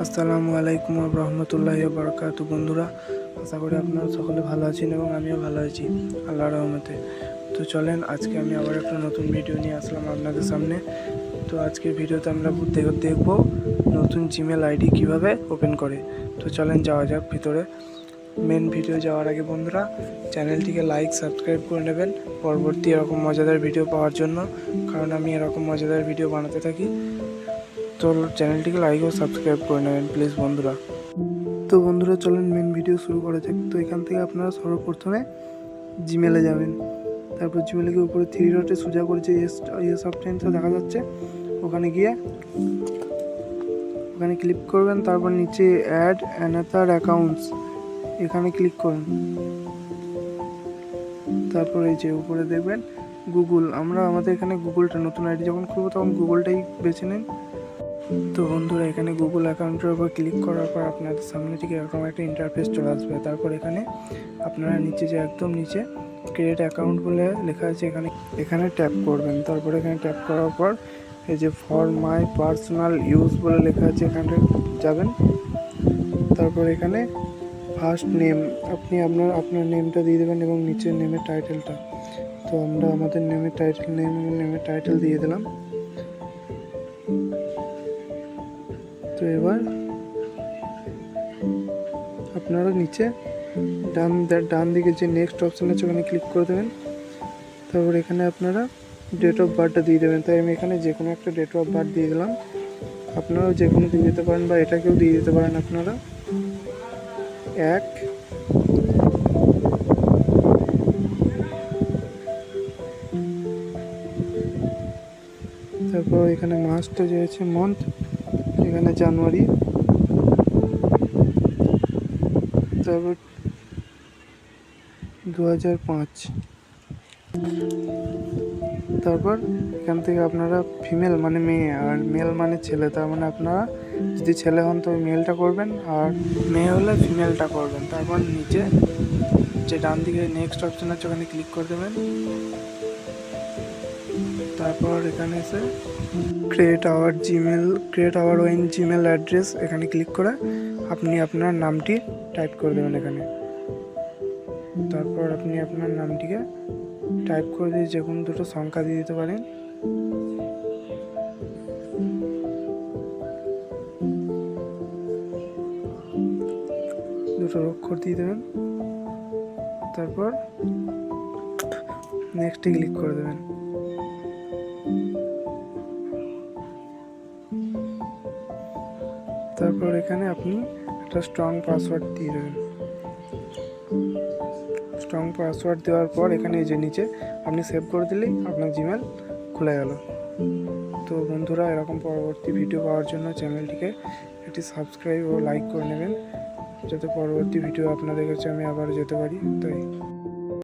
আসসালামু আলাইকুম রহমতুল্লাহি বারাকাতু। বন্ধুরা, আশা করি আপনারা সকলে ভালো আছেন এবং আমিও ভালো আছি আল্লাহর রহমতে। তো চলেন, আজকে আমি আবার একটা নতুন ভিডিও নিয়ে আসলাম আপনাদের সামনে। তো আজকের ভিডিওতে আমরা দেখব নতুন জিমেল আইডি কিভাবে ওপেন করে। তো চলেন যাওয়া যাক ভিতরে। মেন ভিডিও যাওয়ার আগে বন্ধুরা, চ্যানেলটিকে লাইক সাবস্ক্রাইব করে নেবেন পরবর্তী এরকম মজাদার ভিডিও পাওয়ার জন্য, কারণ আমি এরকম মজাদার ভিডিও বানাতে থাকি। তো চ্যানেলটিকে লাইক ও সাবস্ক্রাইব করে নেবেন প্লিজ বন্ধুরা। তো বন্ধুরা চলেন মেন ভিডিও শুরু করা যাক। তো এখান থেকে আপনারা সর্বপ্রথমে জিমেলে যাবেন। তারপর জিমেলে গিয়ে উপরে 3 ডটে সোজা করেছে ইয়েস অপশনটা দেখা যাচ্ছে, ওখানে গিয়ে ওখানে ক্লিক করবেন। তারপর নিচে অ্যাড অ্যানাদার অ্যাকাউন্টস এখানে ক্লিক করুন। তারপর এই যে উপরে দেখবেন গুগল, আমরা আমাদের এখানে গুগলটা নতুন আইডি যখন খুলবো তখন গুগলটাই বেছে নিন। তো বন্ধুরা, এখানে গুগল অ্যাকাউন্টের উপর ক্লিক করার পর আপনাদের সামনে থেকে এরকম একটা ইন্টারফেস চলে আসবে। তারপর এখানে আপনারা নিচে যে একদম নিচে ক্রিয়েট অ্যাকাউন্ট বলে লেখা আছে এখানে ট্যাপ করবেন। তারপর এখানে ট্যাপ করার পর এই যে ফর মাই পার্সোনাল ইউজ বলে লেখা আছে এখানে যাবেন। তারপর এখানে ফার্স্ট নেম আপনি আপনার নেমটা দিয়ে দেবেন এবং নিচের নেমের টাইটেলটা। তো আমরা আমাদের নেমের টাইটেল দিয়ে দিলাম। তো এবার আপনারা নিচে ডান দিকে যে নেক্সট অপশান আছে ওখানে ক্লিক করে দেবেন। তারপর এখানে আপনারা ডেট অফ বার্থটা দিয়ে দেবেন। তাই আমি এখানে যে কোনো একটা ডেট অফ বার্থ দিয়ে দিলাম। আপনারাও যে কোনো দিয়ে দিতে পারেন বা এটাকেও দিয়ে দিতে পারেন আপনারা। তারপর এখানে মাসটা যে আছে মান্থ, এখানে জানুয়ারি। তারপর 2005। তারপর এখান থেকে আপনারা ফিমেল মানে মেয়ে আর মেল মানে ছেলে, তার মানে আপনারা যদি ছেলে হন তো মেলটা করবেন আর মেয়ে হলে ফিমেলটা করবেন। তারপর নিচে যে ডান দিকে নেক্সট অপশন আছে ওখানে ক্লিক করে দেবেন। তারপর এখানে এসে create our own Gmail address এখানে ক্লিক করে আপনি আপনার নামটি টাইপ করে দেবেন এখানে। তারপর আপনি আপনার নামটিকে টাইপ করে দিয়ে যে কোনো দুটো সংখ্যা দিয়ে দিতে পারেন। দুটো অক্ষর দিয়ে দেবেন। তারপর নেক্সটে ক্লিক করে দেবেন। তারপর এখানে আপনি একটা স্ট্রং পাসওয়ার্ড দিয়ে দেবেন। স্ট্রং পাসওয়ার্ড দেওয়ার পর এখানে এই যে নিচে আপনি সেভ করে দিলেই আপনার জিমেল খুলে গেল। তো বন্ধুরা, এরকম পরবর্তী ভিডিও পাওয়ার জন্য চ্যানেলটিকে একটি সাবস্ক্রাইব ও লাইক করে নেবেন, যাতে পরবর্তী ভিডিও আপনাদের কাছে আমি আবার যেতে পারি। তাই